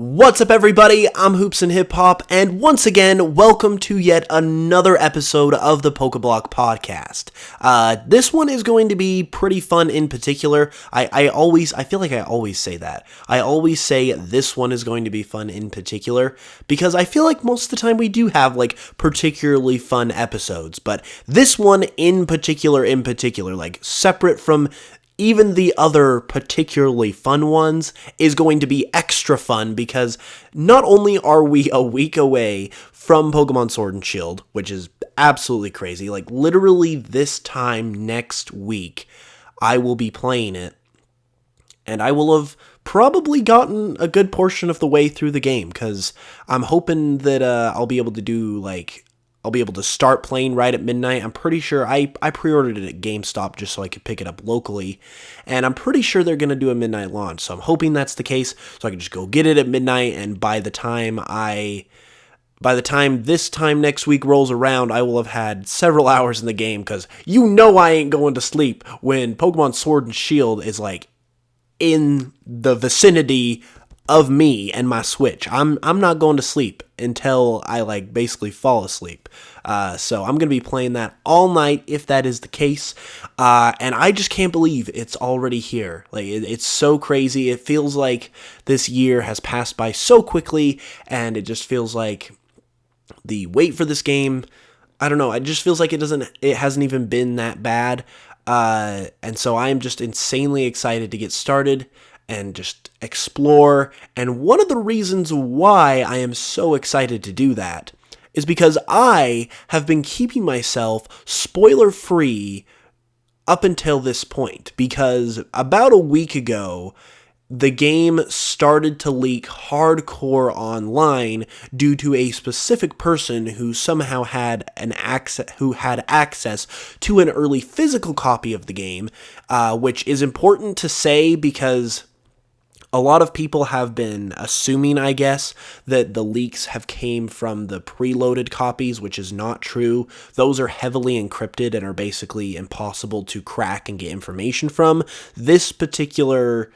What's up, everybody? I'm Hoops and Hip Hop, and once again, welcome to yet another episode of the Pokeblock Podcast. This one is going to be pretty fun in particular. I feel like I always say that. I always say this one is going to be fun in particular, because I feel like most of the time we do have, particularly fun episodes, but this one in particular, separate from even the other particularly fun ones, is going to be extra fun because not only are we a week away from Pokemon Sword and Shield, which is absolutely crazy, literally this time next week, I will be playing it, and I will have probably gotten a good portion of the way through the game, because I'm hoping that I'll be able to start playing right at midnight. I'm pretty sure I pre-ordered it at GameStop just so I could pick it up locally, and I'm pretty sure they're going to do a midnight launch, so I'm hoping that's the case, so I can just go get it at midnight, and by the time this time next week rolls around, I will have had several hours in the game, because you know I ain't going to sleep when Pokemon Sword and Shield is, in the vicinity of me and my Switch. I'm not going to sleep until I basically fall asleep. So I'm going to be playing that all night if that is the case. And I just can't believe it's already here. It's so crazy. It feels like this year has passed by so quickly, and it just feels like the wait for this game, I don't know, it just feels like it hasn't even been that bad. And so I am just insanely excited to get started and just explore, and one of the reasons why I am so excited to do that is because I have been keeping myself spoiler-free up until this point, because about a week ago, the game started to leak hardcore online due to a specific person who somehow had access to an early physical copy of the game, which is important to say because a lot of people have been assuming, I guess, that the leaks have came from the preloaded copies, which is not true. Those are heavily encrypted and are basically impossible to crack and get information from. This particular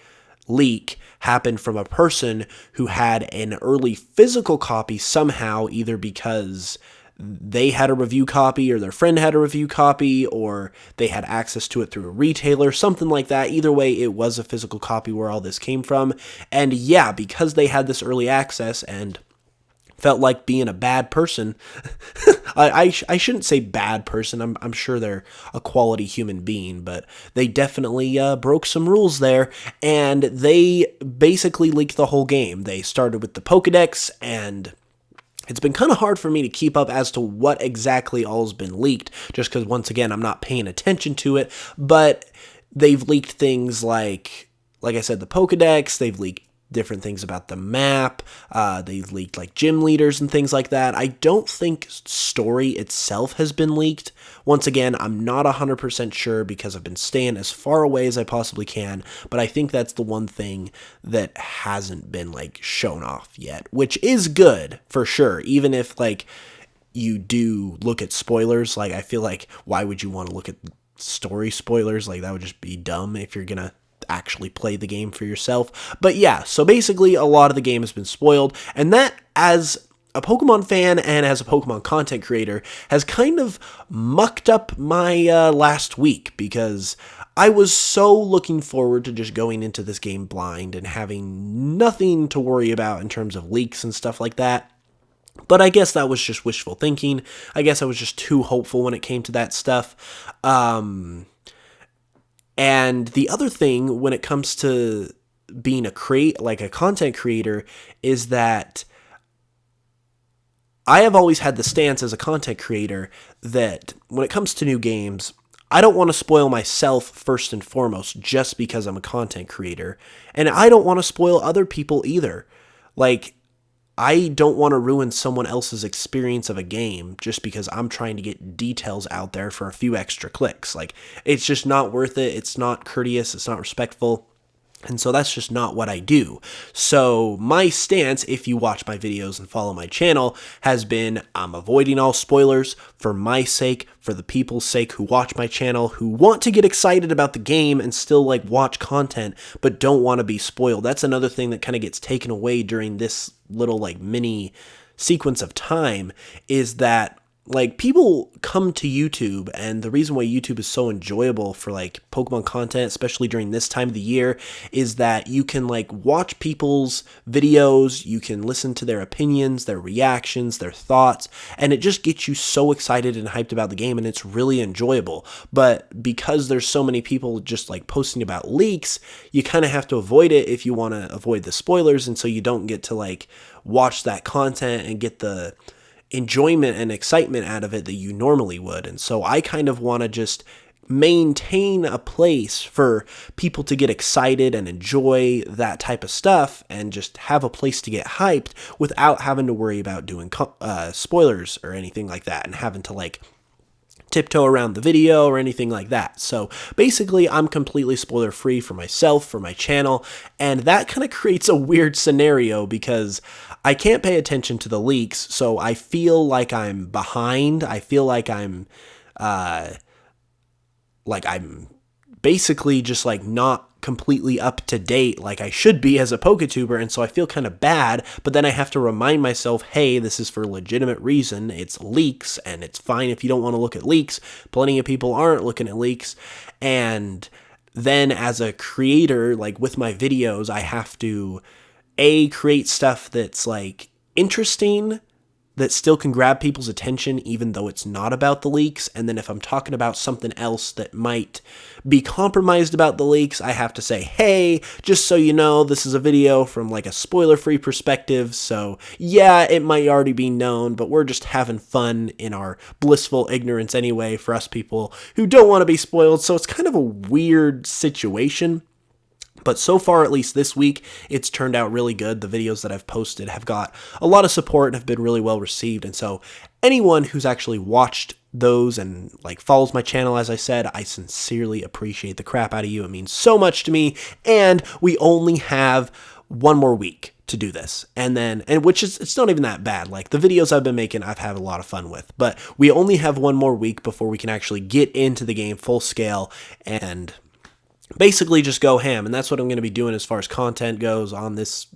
leak happened from a person who had an early physical copy somehow, either because they had a review copy, or their friend had a review copy, or they had access to it through a retailer, something like that. Either way, it was a physical copy where all this came from. And yeah, because they had this early access and felt like being a bad person, I shouldn't say bad person, I'm sure they're a quality human being, but they definitely broke some rules there, and they basically leaked the whole game. They started with the Pokedex, and it's been kind of hard for me to keep up as to what exactly all has been leaked, just because, once again, I'm not paying attention to it, but they've leaked things like I said, the Pokedex. They've leaked different things about the map. They've leaked, gym leaders and things like that. I don't think story itself has been leaked. Once again, I'm not 100% sure because I've been staying as far away as I possibly can, but I think that's the one thing that hasn't been, shown off yet, which is good, for sure, even if, you do look at spoilers. I feel like, why would you want to look at story spoilers? That would just be dumb if you're gonna actually play the game for yourself. But yeah, so basically a lot of the game has been spoiled, and that, as a Pokemon fan and as a Pokemon content creator, has kind of mucked up my last week, because I was so looking forward to just going into this game blind and having nothing to worry about in terms of leaks and stuff like that. But I guess that was just wishful thinking. I guess I was just too hopeful when it came to that stuff. And the other thing when it comes to being a content creator is that I have always had the stance as a content creator that when it comes to new games, I don't want to spoil myself first and foremost just because I'm a content creator, and I don't want to spoil other people either. I don't want to ruin someone else's experience of a game just because I'm trying to get details out there for a few extra clicks. It's just not worth it. It's not courteous. It's not respectful. And so that's just not what I do. So my stance, if you watch my videos and follow my channel, has been I'm avoiding all spoilers for my sake, for the people's sake who watch my channel, who want to get excited about the game and still like watch content, but don't want to be spoiled. That's another thing that kind of gets taken away during this little like mini sequence of time, is that like people come to YouTube, and the reason why YouTube is so enjoyable for like Pokemon content, especially during this time of the year, is that you can like watch people's videos, you can listen to their opinions, their reactions, their thoughts, and it just gets you so excited and hyped about the game, and it's really enjoyable. But because there's so many people just like posting about leaks, you kind of have to avoid it if you want to avoid the spoilers, and so you don't get to like watch that content and get the enjoyment and excitement out of it that you normally would. And so I kind of want to just maintain a place for people to get excited and enjoy that type of stuff, and just have a place to get hyped without having to worry about doing spoilers or anything like that, and having to like tiptoe around the video or anything like that. So basically, I'm completely spoiler free for myself, for my channel, and that kind of creates a weird scenario because I can't pay attention to the leaks, so I feel like I'm behind. I feel like I'm basically just like not completely up to date like I should be as a PokeTuber, and so I feel kind of bad, but then I have to remind myself, hey, this is for a legitimate reason. It's leaks, and it's fine if you don't want to look at leaks. Plenty of people aren't looking at leaks, and then as a creator, like with my videos, I have to create stuff that's like interesting, that still can grab people's attention even though it's not about the leaks. And then if I'm talking about something else that might be compromised about the leaks, I have to say, hey, just so you know, this is a video from like a spoiler-free perspective, so yeah, it might already be known, but we're just having fun in our blissful ignorance anyway for us people who don't want to be spoiled. So it's kind of a weird situation. But so far, at least this week, it's turned out really good. The videos that I've posted have got a lot of support and have been really well received. And so anyone who's actually watched those and like follows my channel, as I said, I sincerely appreciate the crap out of you. It means so much to me. And we only have one more week to do this. And which is, it's not even that bad. Like the videos I've been making, I've had a lot of fun with, but we only have one more week before we can actually get into the game full scale and basically just go ham. And that's what I'm going to be doing as far as content goes on this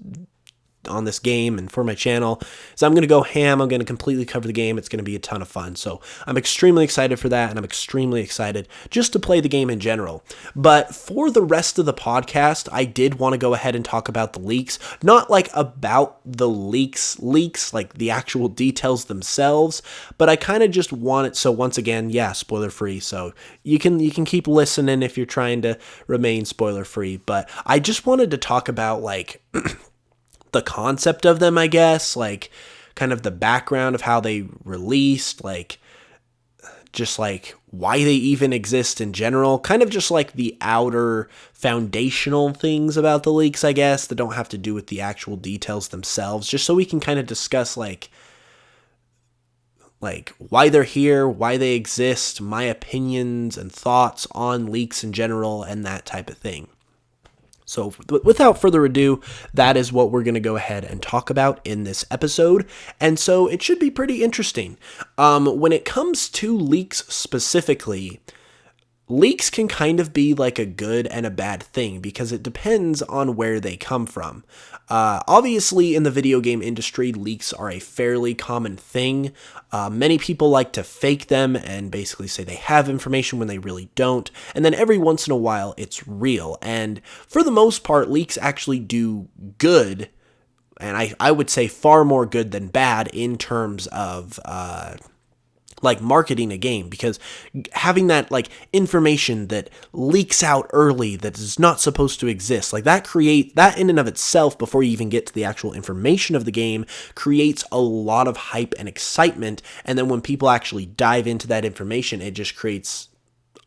game and for my channel. So I'm going to go ham. I'm going to completely cover the game. It's going to be a ton of fun. So I'm extremely excited for that, and I'm extremely excited just to play the game in general. But for the rest of the podcast, I did want to go ahead and talk about the leaks. Not like about the leaks, like the actual details themselves, but I kind of just want it. So once again, yeah, spoiler free. So you can keep listening if you're trying to remain spoiler free. But I just wanted to talk about like the concept of them, I guess, like kind of the background of how they released, like just like why they even exist in general, kind of just like the outer foundational things about the leaks, I guess, that don't have to do with the actual details themselves, just so we can kind of discuss like why they're here, why they exist, my opinions and thoughts on leaks in general, and that type of thing. So without further ado, that is what we're going to go ahead and talk about in this episode. And so it should be pretty interesting. When it comes to leaks specifically, leaks can kind of be like a good and a bad thing because it depends on where they come from. Obviously, in the video game industry, leaks are a fairly common thing. Many people like to fake them and basically say they have information when they really don't. And then every once in a while, it's real. And for the most part, leaks actually do good. And I would say far more good than bad in terms of like marketing a game, because having that like information that leaks out early that is not supposed to exist, like that in and of itself, before you even get to the actual information of the game, creates a lot of hype and excitement. And then when people actually dive into that information, it just creates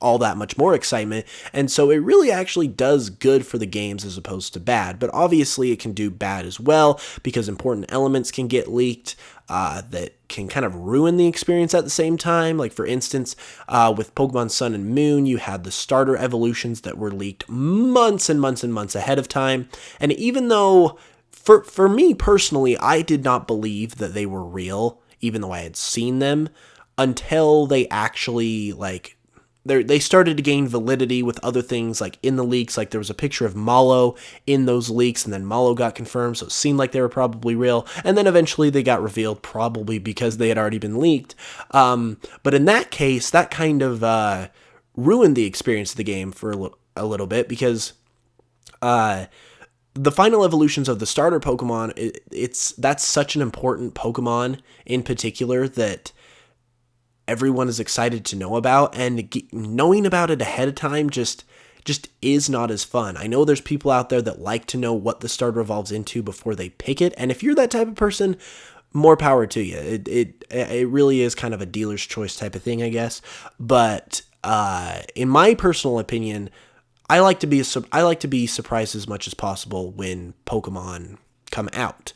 all that much more excitement. And so it really actually does good for the games as opposed to bad. But obviously it can do bad as well because important elements can get leaked that can kind of ruin the experience at the same time. Like for instance, with Pokemon Sun and Moon, you had the starter evolutions that were leaked months and months and months ahead of time. And even though for me personally, I did not believe that they were real, even though I had seen them, until they actually they started to gain validity with other things like in the leaks. Like there was a picture of Mallow in those leaks, and then Mallow got confirmed, so it seemed like they were probably real. And then eventually they got revealed, probably because they had already been leaked. But in that case, that kind of ruined the experience of the game for a little bit because the final evolutions of the starter Pokemon, that's such an important Pokemon in particular that everyone is excited to know about, and knowing about it ahead of time just is not as fun. I know there's people out there that like to know what the starter evolves into before they pick it, and if you're that type of person, more power to you. It really is kind of a dealer's choice type of thing, I guess. But in my personal opinion, I like to be surprised as much as possible when Pokemon come out.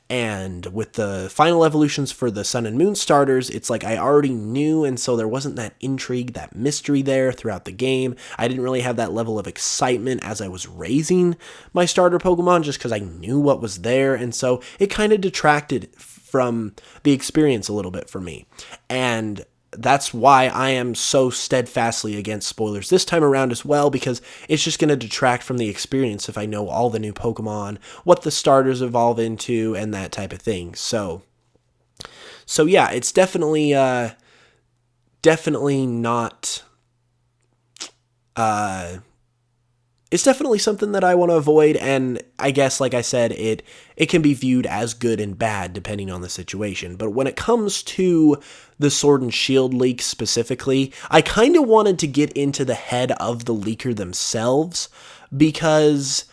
And with the final evolutions for the Sun and Moon starters, it's like I already knew, and so there wasn't that intrigue, that mystery there throughout the game. I didn't really have that level of excitement as I was raising my starter Pokemon just because I knew what was there, and so it kind of detracted from the experience a little bit for me. And that's why I am so steadfastly against spoilers this time around as well, because it's just going to detract from the experience if I know all the new Pokemon, what the starters evolve into, and that type of thing. So yeah, it's definitely not, it's definitely something that I want to avoid, and I guess, like I said, it can be viewed as good and bad depending on the situation. But when it comes to the Sword and Shield leak specifically, I kind of wanted to get into the head of the leaker themselves, because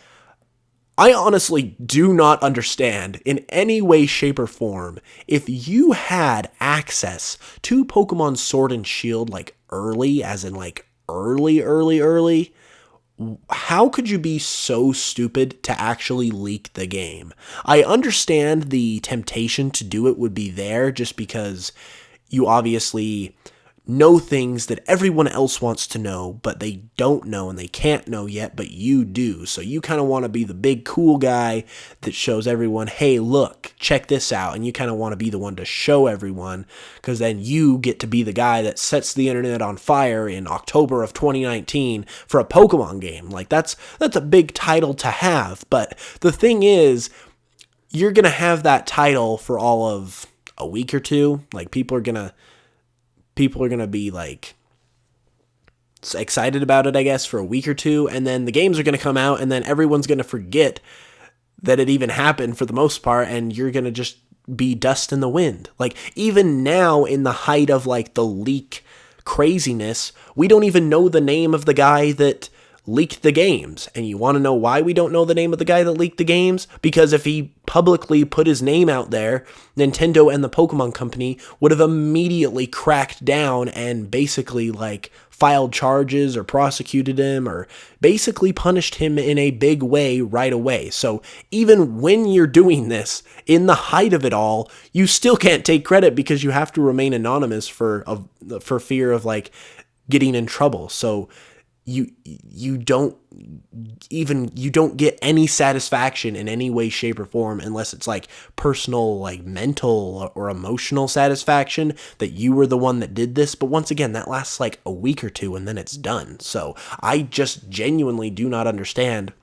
I honestly do not understand in any way, shape, or form if you had access to Pokemon Sword and Shield early, as in early, how could you be so stupid to actually leak the game? I understand the temptation to do it would be there just because you obviously know things that everyone else wants to know, but they don't know and they can't know yet, but you do. So you kind of want to be the big cool guy that shows everyone, hey, look, check this out. And you kind of want to be the one to show everyone, because then you get to be the guy that sets the internet on fire in October of 2019 for a Pokemon game. That's a big title to have. But the thing is, you're going to have that title for all of a week or two. People are going to be excited about it, I guess, for a week or two, and then the games are going to come out, and then everyone's going to forget that it even happened for the most part, and you're going to just be dust in the wind. Even now, in the height of the leak craziness, we don't even know the name of the guy that leaked the games. And you want to know why we don't know the name of the guy that leaked the games? Because if he publicly put his name out there, Nintendo and the Pokemon Company would have immediately cracked down and basically filed charges or prosecuted him or basically punished him in a big way right away. So even when you're doing this in the height of it all, you still can't take credit because you have to remain anonymous for fear of getting in trouble. So you don't get any satisfaction in any way, shape, or form unless it's personal, mental or emotional satisfaction that you were the one that did this. But once again, that lasts a week or two and then it's done. So I just genuinely do not understand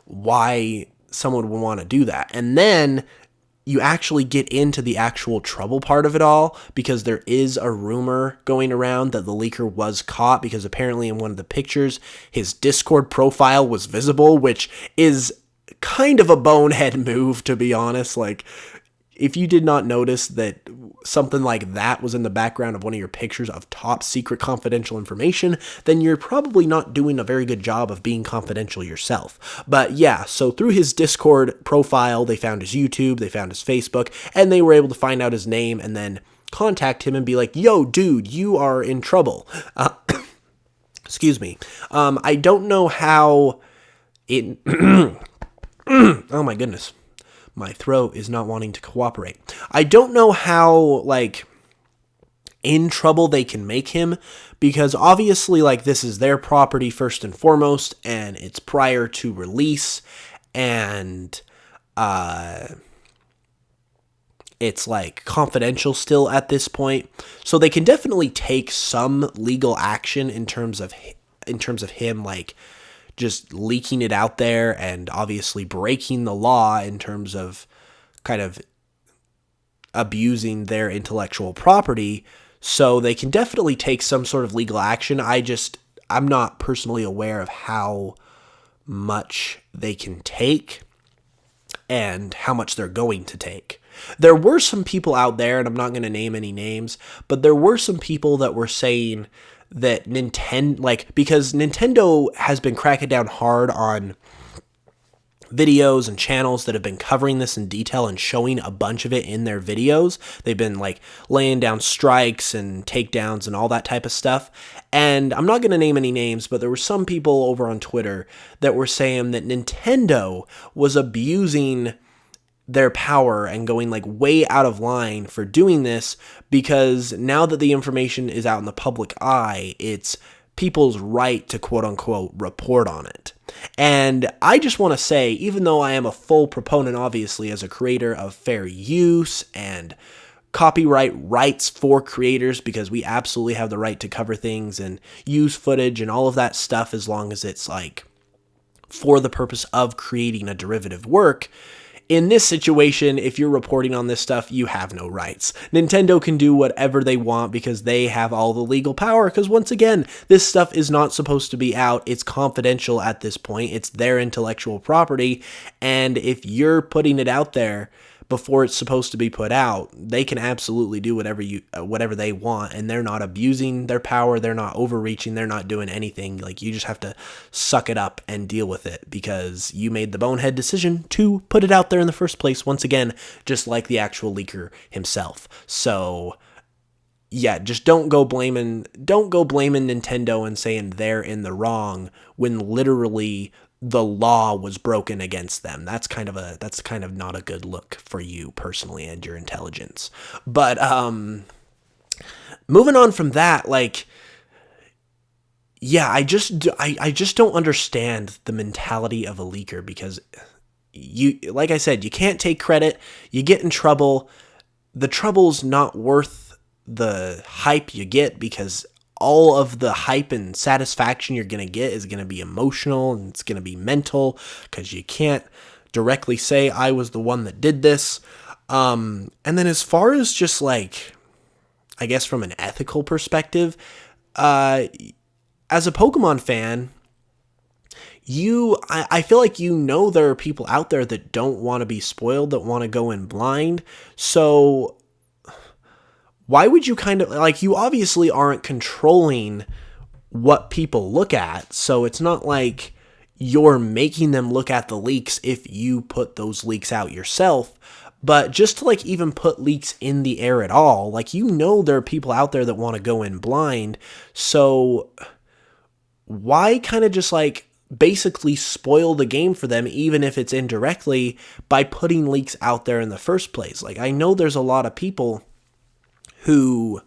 why someone would want to do that. And then you actually get into the actual trouble part of it all, because there is a rumor going around that the leaker was caught, because apparently in one of the pictures his Discord profile was visible, which is kind of a bonehead move, to be honest. If you did not notice that something like that was in the background of one of your pictures of top secret confidential information, then you're probably not doing a very good job of being confidential yourself. But yeah, so through his Discord profile, they found his YouTube, they found his Facebook, and they were able to find out his name and then contact him and be like, yo, dude, you are in trouble. Excuse me. I don't know how it... Oh my goodness. My throat is not wanting to cooperate. I don't know how, like, in trouble they can make him, because obviously, like, this is their property first and foremost, and it's prior to release, and it's like confidential still at this point. So they can definitely take some legal action in terms of him, like, just leaking it out there and obviously breaking the law in terms of kind of abusing their intellectual property. So they can definitely take some sort of legal action. I'm not personally aware of how much they can take and how much they're going to take. There were some people out there, and I'm not going to name any names, but there were some people that were saying that because Nintendo has been cracking down hard on videos and channels that have been covering this in detail and showing a bunch of it in their videos. They've been like laying down strikes and takedowns and all that type of stuff. And I'm not going to name any names, but there were some people over on Twitter that were saying that Nintendo was abusing their power and going like way out of line for doing this, because now that the information is out in the public eye, it's people's right to quote unquote report on it. And I just want to say, even though I am a full proponent, obviously, as a creator of fair use and copyright rights for creators, because we absolutely have the right to cover things and use footage and all of that stuff as long as it's like for the purpose of creating a derivative work. In this situation, if you're reporting on this stuff, you have no rights. Nintendo can do whatever they want because they have all the legal power, because once again, this stuff is not supposed to be out. It's confidential at this point. It's their intellectual property, and if you're putting it out there before it's supposed to be put out, they can absolutely do whatever they want, and they're not abusing their power, they're not overreaching, they're not doing anything. Like, you just have to suck it up and deal with it, because you made the bonehead decision to put it out there in the first place, once again, just like the actual leaker himself. So yeah, just don't go blaming Nintendo and saying they're in the wrong when literally the law was broken against them. That's kind of not a good look for you personally and your intelligence. But moving on from that, like, yeah, I just don't understand the mentality of a leaker, because like I said, you can't take credit, you get in trouble. The trouble's not worth the hype you get, because all of the hype and satisfaction you're going to get is going to be emotional, and it's going to be mental, because you can't directly say I was the one that did this. And then as far as just like, I guess from an ethical perspective, as a Pokemon fan, I feel like there are people out there that don't want to be spoiled, that want to go in blind. So why would you you obviously aren't controlling what people look at, so it's not like you're making them look at the leaks if you put those leaks out yourself. But just to like even put leaks in the air at all, like, there are people out there that want to go in blind, so why kind of just like basically spoil the game for them, even if it's indirectly, by putting leaks out there in the first place? Like, I know there's a lot of people who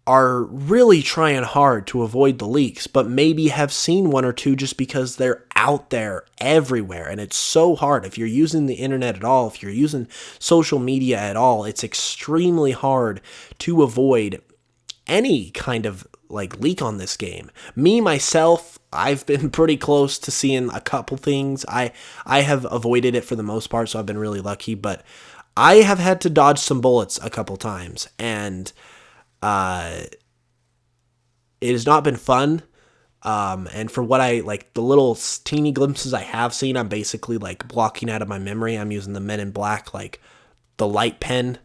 are really trying hard to avoid the leaks, but maybe have seen one or two just because they're out there everywhere. And it's so hard. If you're using the internet at all, if you're using social media at all, it's extremely hard to avoid any kind of like leak on this game. Me, myself, I've been pretty close to seeing a couple things. I have avoided it for the most part, so I've been really lucky, but I have had to dodge some bullets a couple times, and it has not been fun. And for what the little teeny glimpses I have seen, I'm basically like blocking out of my memory. I'm using the Men in Black, like the light pen,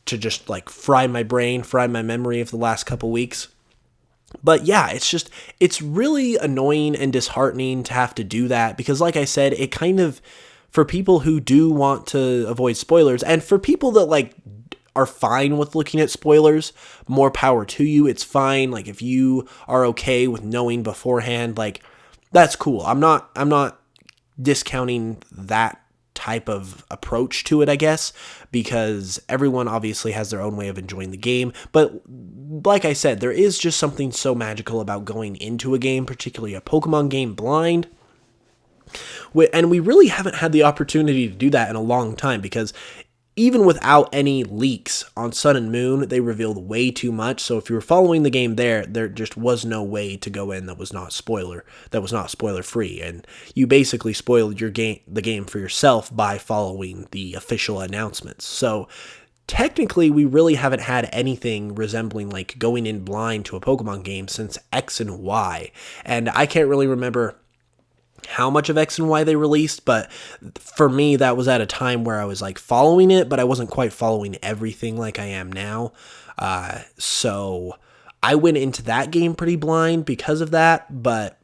to just like fry my memory of the last couple weeks. But yeah, it's really annoying and disheartening to have to do that, because like I said, it kind of, for people who do want to avoid spoilers, and for people that like are fine with looking at spoilers, more power to you. It's fine. Like, if you are okay with knowing beforehand, like, that's cool. I'm not discounting that type of approach to it, I guess, because everyone obviously has their own way of enjoying the game. But like I said, there is just something so magical about going into a game, particularly a Pokemon game, blind. And we really haven't had the opportunity to do that in a long time, because even without any leaks on Sun and Moon, they revealed way too much. So if you were following the game there just was no way to go in that was not spoiler free. And you basically spoiled the game for yourself by following the official announcements. So technically, we really haven't had anything resembling like going in blind to a Pokemon game since X and Y. And I can't really remember how much of X and Y they released, but for me, that was at a time where I was like following it, but I wasn't quite following everything like I am now. So I went into that game pretty blind because of that, but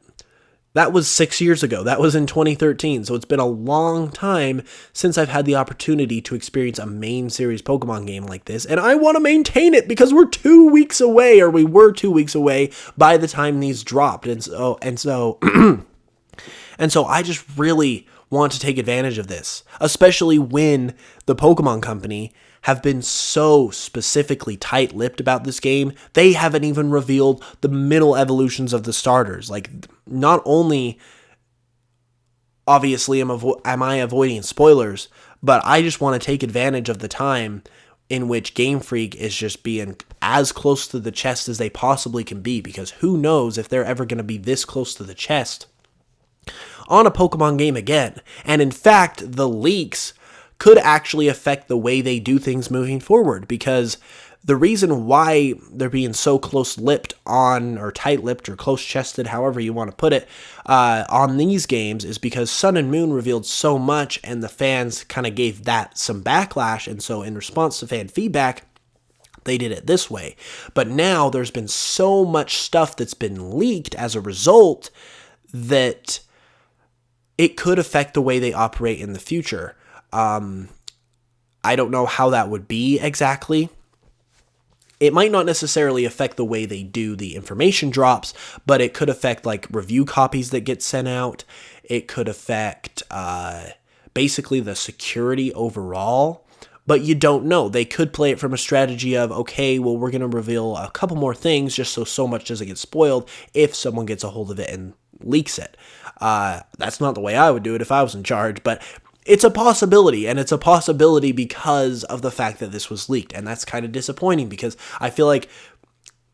that was 6 years ago. That was in 2013. So it's been a long time since I've had the opportunity to experience a main series Pokemon game like this. And I want to maintain it because we were 2 weeks away by the time these dropped. And so And so I just really want to take advantage of this, especially when the Pokemon Company have been so specifically tight-lipped about this game. They haven't even revealed the middle evolutions of the starters. Like, not only, obviously, am I avoiding spoilers, but I just want to take advantage of the time in which Game Freak is just being as close to the chest as they possibly can be, because who knows if they're ever going to be this close to the chest on a Pokemon game again. And in fact, the leaks could actually affect the way they do things moving forward, because the reason why they're being so close-lipped on, or tight-lipped, or close-chested, however you want to put it, on these games is because Sun and Moon revealed so much, and the fans kind of gave that some backlash, and so in response to fan feedback, they did it this way. But now there's been so much stuff that's been leaked as a result that it could affect the way they operate in the future. I don't know how that would be exactly. It might not necessarily affect the way they do the information drops, but it could affect like review copies that get sent out. It could affect basically the security overall, but you don't know. They could play it from a strategy of, okay, well, we're going to reveal a couple more things just so much doesn't get spoiled if someone gets a hold of it and leaks it. That's not the way I would do it if I was in charge, but it's a possibility, and it's a possibility because of the fact that this was leaked, and that's kind of disappointing because I feel like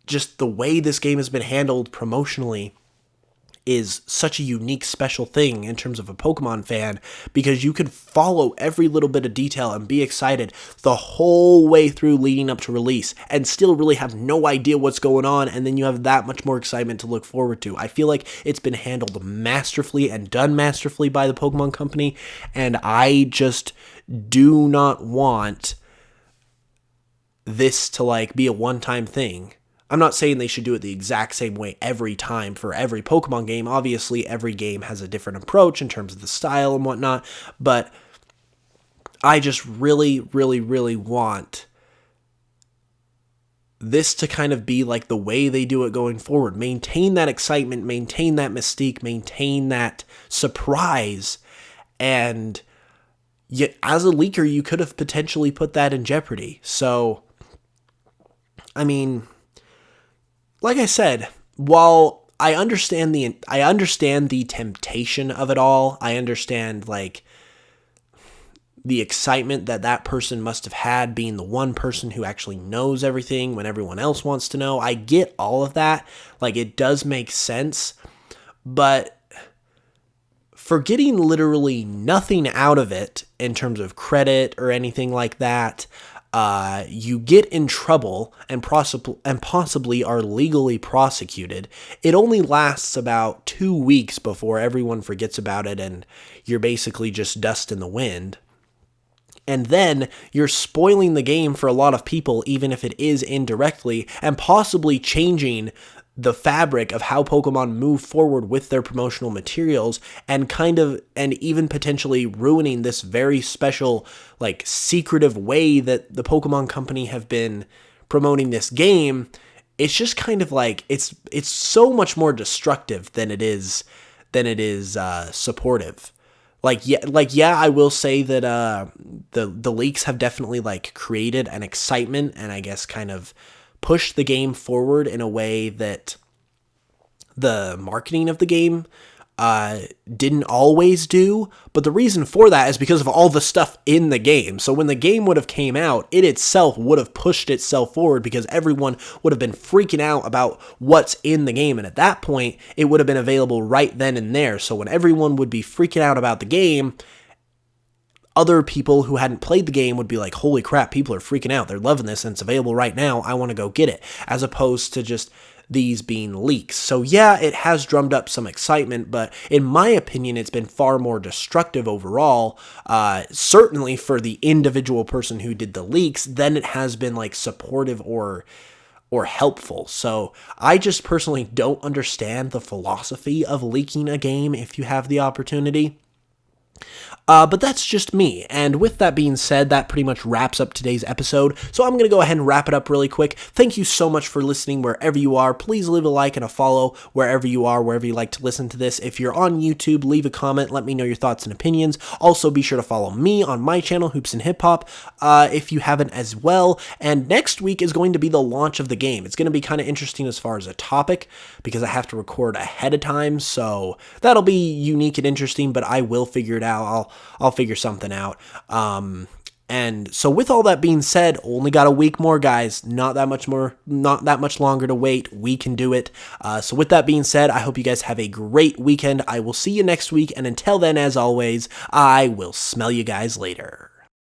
just the way this game has been handled promotionally is such a unique, special thing in terms of a Pokemon fan, because you can follow every little bit of detail and be excited the whole way through leading up to release and still really have no idea what's going on, and then you have that much more excitement to look forward to. I feel like it's been handled masterfully and done masterfully by the Pokemon Company, and I just do not want this to like be a one-time thing. I'm not saying they should do it the exact same way every time for every Pokemon game. Obviously, every game has a different approach in terms of the style and whatnot, but I just really, really, really want this to kind of be like the way they do it going forward. Maintain that excitement, maintain that mystique, maintain that surprise, and yet as a leaker, you could have potentially put that in jeopardy. So, I mean, like I said, while I understand the temptation of it all, I understand like the excitement that person must have had being the one person who actually knows everything when everyone else wants to know. I get all of that. Like, it does make sense, but for getting literally nothing out of it in terms of credit or anything like that, you get in trouble and possibly are legally prosecuted. It only lasts about 2 weeks before everyone forgets about it and you're basically just dust in the wind. And then you're spoiling the game for a lot of people, even if it is indirectly, and possibly changing the fabric of how Pokemon move forward with their promotional materials, and even potentially ruining this very special, like, secretive way that the Pokemon Company have been promoting this game. It's just kind of like, it's so much more destructive than it is supportive. Yeah, I will say that the leaks have definitely, like, created an excitement, and I guess kind of pushed the game forward in a way that the marketing of the game didn't always do. But the reason for that is because of all the stuff in the game. So when the game would have came out, it itself would have pushed itself forward because everyone would have been freaking out about what's in the game. And at that point, it would have been available right then and there. So when everyone would be freaking out about the game, other people who hadn't played the game would be like, holy crap, people are freaking out. They're loving this and it's available right now. I want to go get it. As opposed to just these being leaks. So yeah, it has drummed up some excitement, but in my opinion, it's been far more destructive overall, certainly for the individual person who did the leaks, than it has been, like, supportive or helpful. So I just personally don't understand the philosophy of leaking a game if you have the opportunity. But that's just me. And with that being said, that pretty much wraps up today's episode. So I'm going to go ahead and wrap it up really quick. Thank you so much for listening wherever you are. Please leave a like and a follow wherever you are, wherever you like to listen to this. If you're on YouTube, leave a comment. Let me know your thoughts and opinions. Also, be sure to follow me on my channel, Hoops and Hip Hop, if you haven't as well. And next week is going to be the launch of the game. It's going to be kind of interesting as far as a topic because I have to record ahead of time. So that'll be unique and interesting, but I will figure it out. I'll figure something out. And so with all that being said, only got a week more, guys. Not that much longer to wait. We can do it. So with that being said, I hope you guys have a great weekend. I will see you next week. And until then, as always, I will smell you guys later.